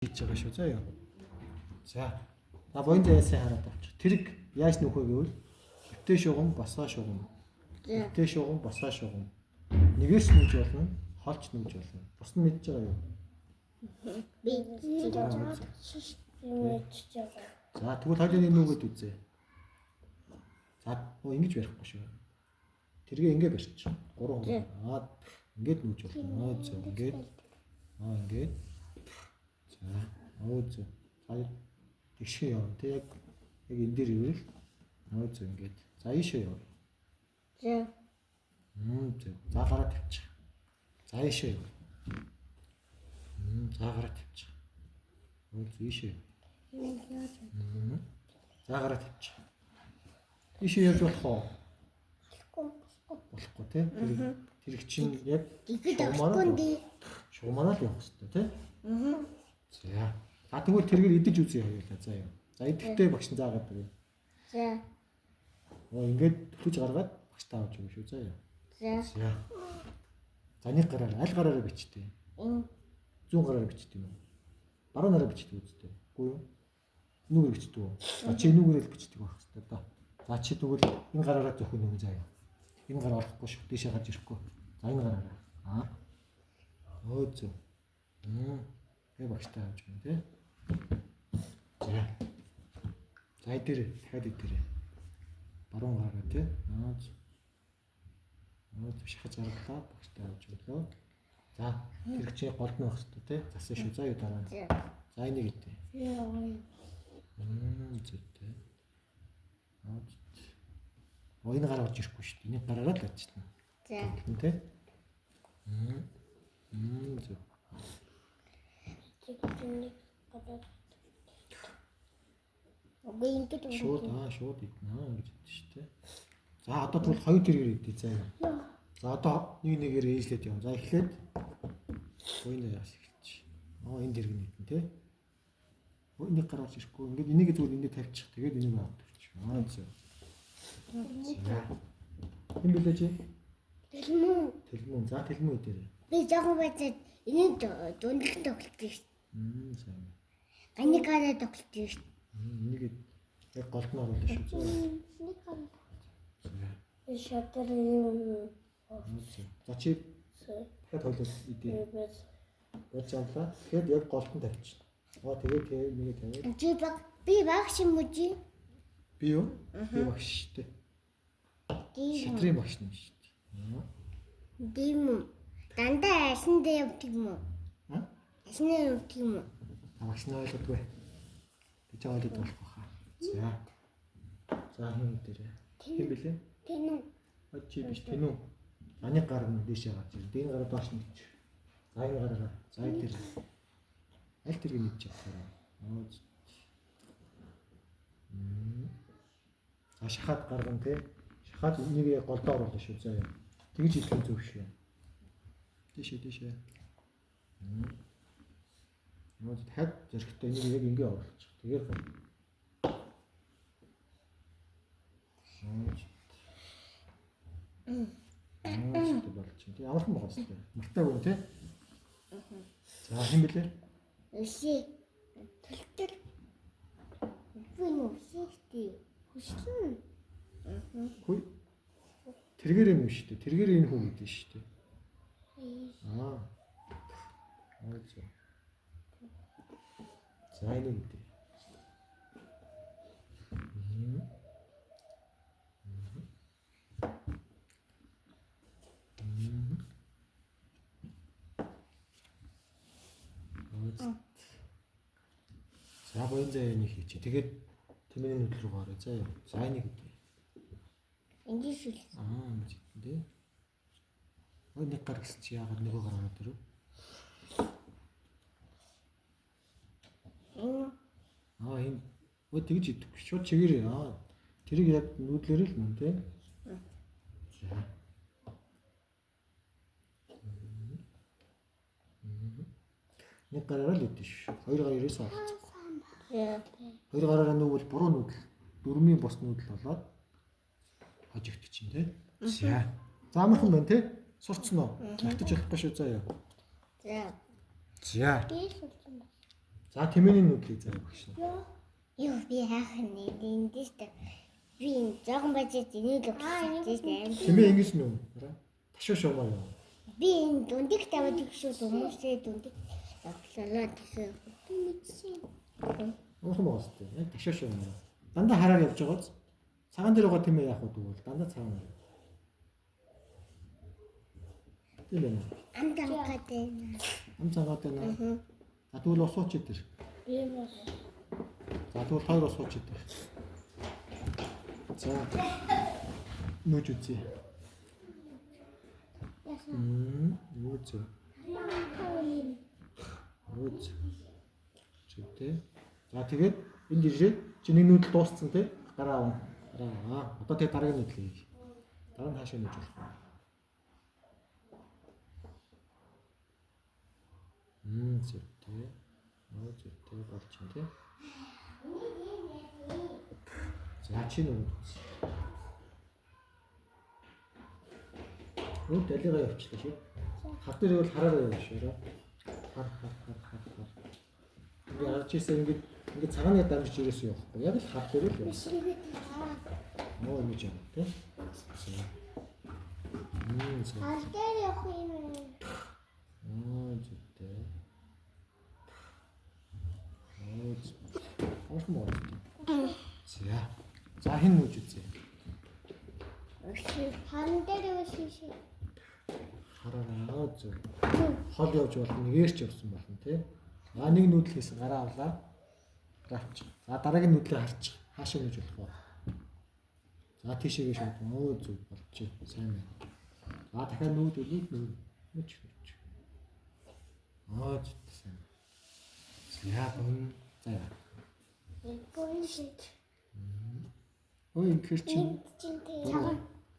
хийж байгаа шүү заяа. За. За боён заяасаа хараад авчих. Тэрэг яаж нөхөө гэвэл битээ шугам басаа шугам. Битээ шугам басаа шугам. Нэгээс нүүж болно, холч нүүж болно. Бус нь мэдж байгаа юу? Би мэдж байгаа. За тэгвэл хоёулын нүүгээд үзье. За ингэж барихгүй шүү. Тэргээ ингэ барьчих. 3 аа ингээд нүүж болно. Зөв ингээд. Ингээд. За өөзөө. Хоёр тэгшээ явна. Тэг яг энэ дээр ивэл өөзөө ингээд. За ийшээ яв. За. Зөв. За гараа тавьчих. За ийшээ яв. За гараа тавьчих. Өөзөө ийшээ. За гараа тавьчих. Ийшээ явж болох уу? Болохгүй тий. Тэр чинь яг шугамаараа л явах хэрэгтэй тий. За. А тэгвэл тэргээр идэж үзье хоёулаа. За яа. За идэхтэй багш заагаад өгье. За. Ингээд төлөж гаргаад багш таавч юм шүү. За яа. За. За нэг гараараа аль гараараа бичтээ. Зүүн гараараа бичтээ юм уу? Баруун гараараа бичтээ үстэй. Үгүй юу? Нүгээр бичтээ үү? За чи нүгээрээ л бичдэг байх хэрэгтэй да. За чи тэгвэл энэ гараараа зөвхөн нүг заяа. Энэ гараа орохгүй шүү. Дээшээ гарч ирэхгүй. За энэ гараараа. Өөзөө. Яг багштай авч байна тий. За. За дээр дахиад дээр. Баруун гараа тий. Шахаж гаргалаа багштай авч өглөө. За тэр чинь голд нь байх хэрэгтэй тий. Засаа шүү. За юу дараа. За энийг идэв. Зүйтэй. Энэ гараа орж ирэхгүй шүү дээ. Энийг гараараа л ажиллана. За. Тий. Зүй. Шууд иднэ гэж хэлдэг шүү дээ. За одоо тэгвэл хоёр тэргээр идэх заяа. За одоо нэгээр ээжлээд явна. За эхлээд буйна яаш эхэлчих. Энэ тэрэг нь идэн тий. Энийг гаргаж ирэхгүй. Ингээд энийг зүгээр энд тавьчих. Тэгээд энийг аваад өгчих. Зөв. Энэ билээ чи? Тэлмүү. За тэлмүү дээр. Би жоохон байцаад энийг дундлагын тоглолт шүү. Сайн. Ганий гараа тоглолт шүү. Энийг яг голд нь оруулах шүү. Шатар юм. За чи дахиад хойлол идээ. Болж амлаа. Тэгэхээр яг голд нь тавьчих. Тэгээд нэгэ тавиад. Би багш юм уу чи? Би юу? Би багш шүү дээ. Шатрын багш юм шүү дээ. Дэм. Дандаа ашиндаа явдаг юм уу? Ашиндаа явдаг юм уу? Багш нь ойлгодгүй. Би ч ойлгодог болох байхаа. За. За хин дээр. Хин билээ? Тэнүү. Чи биш тэнүү. Аны гар нь дээшээ гарч ирдэ. Энэ гараа доош нь ич. За энэ гараа. За энэ дээр. Аль тэрэг нь ич явахаа. За шахаад гарган тий. Шахаад энийг голдоо оруулах шүү заяа. Тэгж хэлэх зөв шүү. Дээшээ. Дахиад зөрхтөө энийг яг ингэ оруулчих. Тэгээд гоо. Болчих. Тэг амархан байгаа шүү дээ. Мартай үү те? За хэн блэ? Өшөө. Төлтөр. Үгүй өшөөтэй. Хөшлөн. Хүй. Тэргээр юм шүү дээ. Тэргээр энэ хүн гэдэг шүү дээ. Өөзөө. За энэ үү. За боён заяа нэг хийчих. Тэгээд тэмээний нүдэл рүү гараа заяа. За энийг гэдэг. Энд шүл. Тий. Нэг гар гэсэн чи яагаад нөгөө гараа дөрөв? Энэ тэгж идэх. Шууд чигээрээ. Тэрийг яг нүүдлэр л мөн тий. За. Нэг гараараа л идэх шүү. Хоёр гараараас олцсон. Хоёр гараараа нүгэл буруу нүдэл. Дөрмийн бос нүдэл болоод хожигдчих чинь тий. За. За амархан байна тий. Сурцсан уу? Мартаж болохгүй шүү заяа. За. За. Би сурцсан. За тэмээний нүүдлийг заяа багш. Юу би хаах нэг эндээс би жоохон бажиж энийг л хийсэн. Тэмээ ингэж нүү. Ташуу шуумаа юу? Би энэ дундик тавьдаг шүү хүмүүсээ дундик авлалаа гэсэн. Уухан боостой. Яг ташуу шуумаа. Дандаа хараар явж байгаа биз? Цагаан дээр байгаа тэмээ яах вэ тэгвэл дандаа цагаан. Тийм ээ. Амтангаатай. Амцангаатай наа. За тэгвэл усууч идэр. Би бас. За тэгвэл хоёр усууч идэр. За. Нүүж үзье. Нүүж. Нүүж. Чүтээ. За тэгээд энд ирээд чиний нүүдэл дууссан тий? Гараа авна. Гараа. Одоо тэгээд дараагийн нүүдлийг. Дараа нь хаашаа нүүж болох вэ? Зүйтэй. Зүйтэй болж байна тий. За чи нүүж. Нүүд далигаа явуулчихлаа шүү. Хав дээр бол хараараа явж шээ. Хар. Би харж ирсэн ингээд цагааны дамжиж ирээс явахгүй. Яг л хав дээр л явсан. Нөө ингэж юм тий. Хал дээр явах юм. Зүйтэй. Уусан мод. За хин нүүж үзье. Хан дээр өшөө. Хараа зүг. Хол явж болно нэгээрч явсан болно тий. Нэг нүүдэл хийсэн гараа авлаа. Графч. За дараагийн нүүдлээ харчих. Хаашаа нүүж болох вэ? За тийшээгээ шууд зүг болчих. Сайн байна. За дахиад нүүж. Сайн. Яа гэн. За. Ой инкер чинь.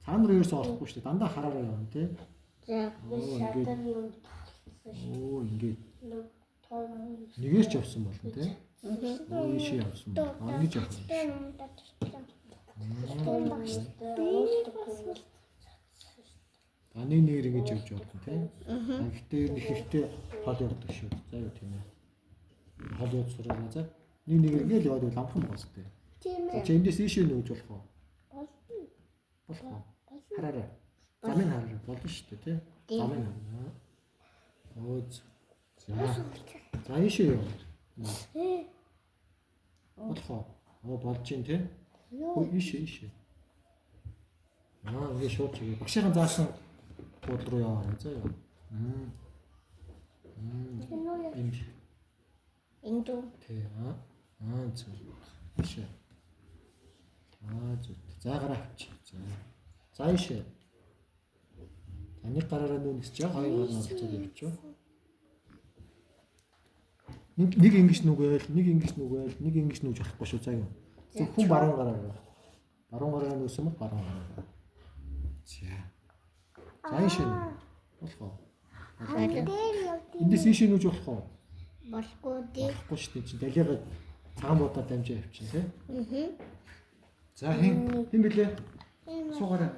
Цаан руу ерөөсөө орохгүй шүү дээ. Дандаа хараараа явна тий. За шатар юм. Ингээд. Нэгээрч явсан болно тий. Ийшээ явсан байна. Ингэж явсан. Нэг ингэж явж болно тий. Гэхдээ нэг ихтэй хол явдаг шүү. За юу тийм ээ. Хол явж сураа за. Нэг ингэж яваад бол амхан боостой. За эндээс ийшээ нүүж болох уу? Болох. Хараарай. Замын хараа болно шүү дээ тий. Замын хараа. За ийшээ яв. Болох. Болж чинь тий. Ийшээ. Ингэ шууд чигээ. Багшийн заасан буудлын руу яваа. За яа. Энд тий. Зөв. Ийшээ. Зөв. За гараа авчи. За ийшээ. Нэг гараараа нүүнэс чи хоёр гар навцаад явчих. Нэг ингэж нүгээл, нэг ингэж нүүж болохгүй шүү заа юу. Зөвхөн баруун гараа явах. Баруун гараа нүүсэн мэт баруун гараа. За ийшээ. Болох. Эндээс ийшээ нүүж болох уу? Болохгүй дээ. Болохгүй шүү дээ. Чи далигаа цагаан буудаа дамжаа явчихна тий. За хин блэ? Суугаарай.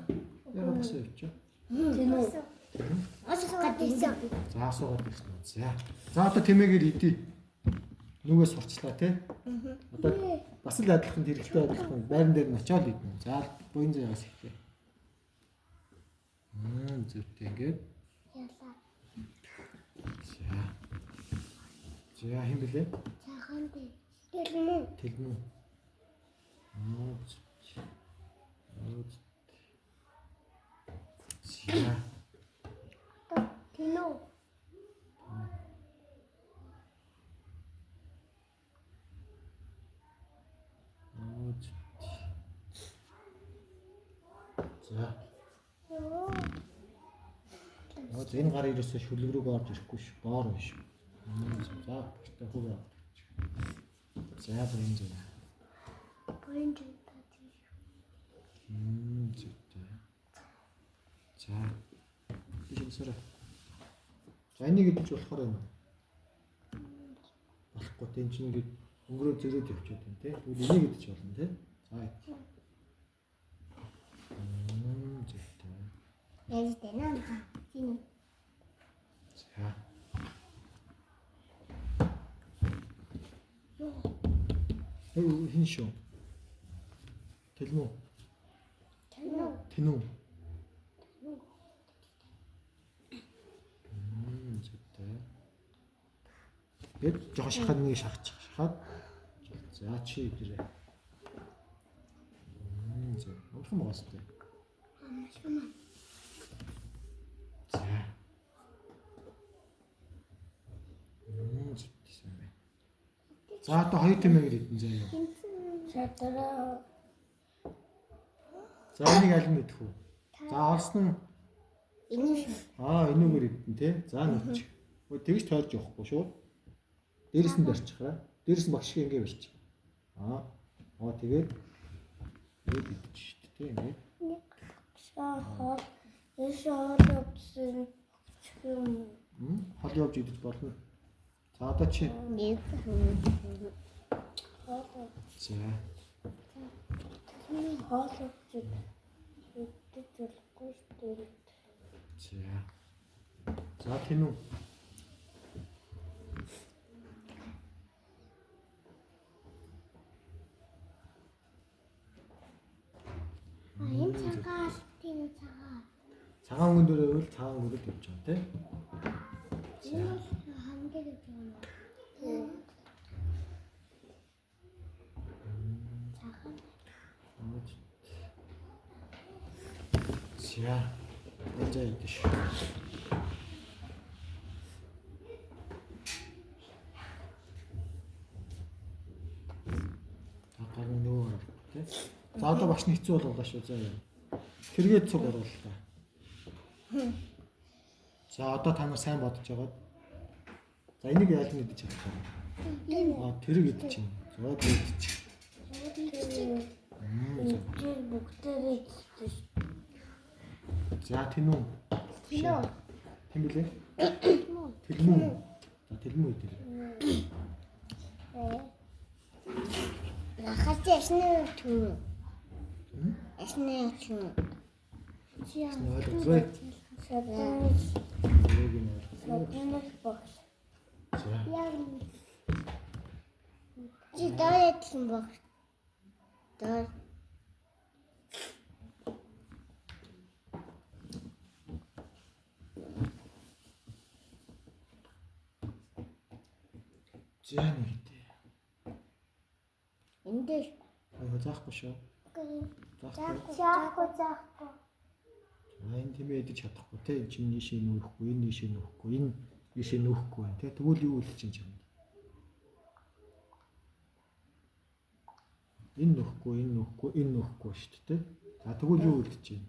Яга босоо явчих. Тийм үү? Асуугаад ирсэн. За асуугаад ирсэн. За одоо тэмээгээр идэ. Нүгээс сурчлаа тий. Одоо бас л адилхан хэрэгтэй адилхан байран дээр нь очиод идэнэ. За буян заяас ихтэй. Зүйтэй ингээд. Ялаа. За хин блэ? Цаахан дээ. Тэлмүү. Тинөө. За энэ гар ерөөсөө шүлэг рүү орж ирэхгүй ш. Доор биш. За гэхдээ хүүгээ. За энэ зөв. Зүйтэй. За. Тийшээ. За энийг идэж болохоор юм. Болохгүй тийм ч ингээд өнгөрөө зөрөөд явчихад байна тий. Тэгвэл энийг идэж болно тий. За. Зүйтэй. Яаж тэнэ аа. Тийм. За. Хин шүү. Тэлмүү. Тэнүү. Зүйтэй. Гэт жоохон шахаад нэг шахачих. Шахаад. За чи ирээ. Зүй. Амархан байгаас тээ. За. Зүйтэй байна. За одоо хоёр тэмээгэр идэн заяа. Шатраа. За энийг аль нь идэх вэ? За орсон нь энүүгээр идэн тий. За нүч. Тэгж тойрж явахгүй шүү. Дээрээс нь барьчихаа. Дээрээс нь багш шиг ингэ барьчих. Тэгээд идэж шүү дээ тий ингэ. Шахаад Хол явж идэж болно. За одоо чи. За. За тэнүү. энэ цагаан тийм цагаан. Цагаан өнгөн дөрөө бол цагаан өнгөд явж байгаа тий. Энэ хамгийн гэж байна. Цагаан. За. Эцэг идэж. Цагаан нөө тий. За одоо багш нь хэцүү болгоо шүү заяа. Тэргээд цуг оруулаа. За одоо та нар сайн бодож байгаад. За энийг яаль нь идэж чадах вэ? Тэрэг идэж чинь. За идэж. Бүгдээрээ За тэнүү. Тэм билээ? Тэлмүү. За тэлмүү идэх. Нахаж ясны түн. Ясны түн. Ойлгохгүй. Шатнаас багш. За. Чи даяад юм багш. Даа. За нэг идэ. Эндээ. Заахгүй шүү. Заахгүй. Заахгүй. Энэ тэмээ идэж чадахгүй те. Энэ чинь нийшээ нүүхгүй, энэ нийшээ нүүхгүй, энэ нийшээ нүүхгүй байна те. Тэгвэл юу үлч чинь юм. Энэ нүүхгүй, энэ нүүхгүй, энэ нүүхгүй шүү дээ те. За тэгвэл юу үлч чинь.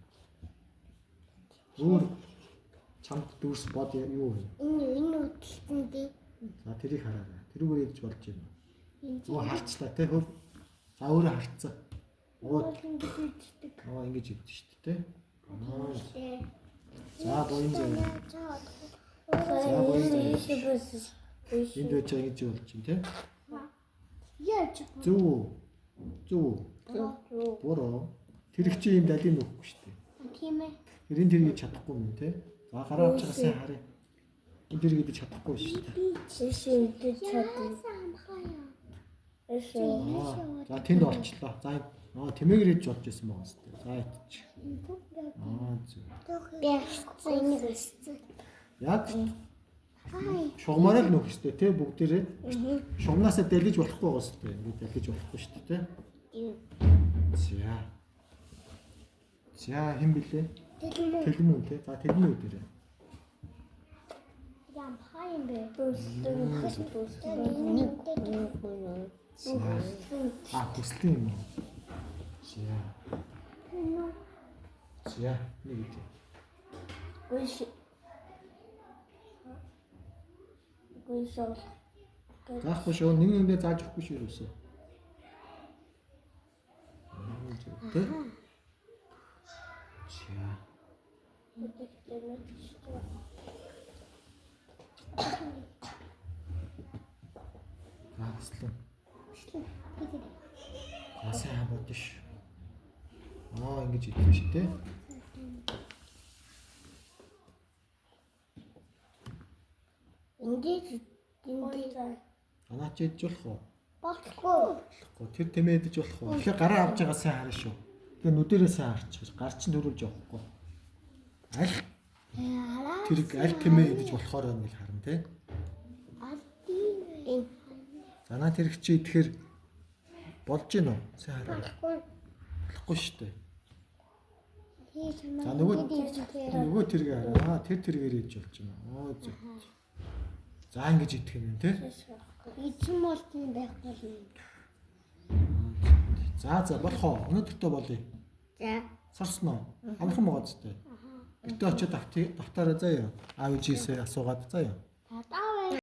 Өөр чамд дүүрс бод юу вэ? Энэ үтэлсэн дээ. За тэрийг хараарай. Тэрүүгээр идэж болж байна. Оо харцлаа те хөл. За өөрөө харцсан. Ингэж идэж шүү дээ те. За боён зөө. За боён зөө. Энд байж байгаа ингэж болж байна те. Яаж Зүв. Бороо. Тэр их чи юм далийн нөхгүй шүү дээ. тийм ээ. Тэрийн тэр гэж чадахгүй юм те. За гараа авч байгаа сайн харъя. Энэ тэр гэж чадахгүй шүү дээ. Шишидэж чадна. За тэнд орчлоо. За тэмээгээр хийж болж байсан байгаа шүү дээ. За ич. Зүг. Би ахсан нэг өссөн. Яг шугамаараа л нөх өстэй те бүгдээрээ. Шугамнаасаа дэлгэж болохгүй байгаа шүү дээ. Ингэ дэлгэж болохгүй шүү дээ те. За хэн блэ? Тэлмүү те. За тэлмүү дээрээ. Ям хайм бэ. Хүслийн юм. За нэг үү. Гүйшэл. Заахгүй шүү. Нэг нэндээ зааж өгөхгүй шүү юусоо. Тэ? Гацлаа. Асаа бодож. Ингэж идэх шүү дээ. Эндээ Анаач идэж болох уу? Болохгүй. Тэр тэмээ идэж болох уу? Тэгэхээр гараа авч байгаа сайн харна шүү. Тэгэхээр нүдэрээ сайн харчих. Гар чинь төрүүлж явахгүй. Аль тэр аль тэмээ идэж болохоор байна гэж харна тий. За наа тэр чи идэхээр болж гин үү? Сайн хараа. Болохгүй шүү дээ. За нөгөө тэргээ хараа. Тэр тэргээр идэж болж байна. Оо зөв. За ингэж идэх юм тий. Эцэн болтын байх болно. За болох уу? Өнөөдөртөө болъё. За. Сарсан уу? Амархан байгаа зү. Битээ очиод давтаараа заяа. Аав ижээсээ асуугаад заяа.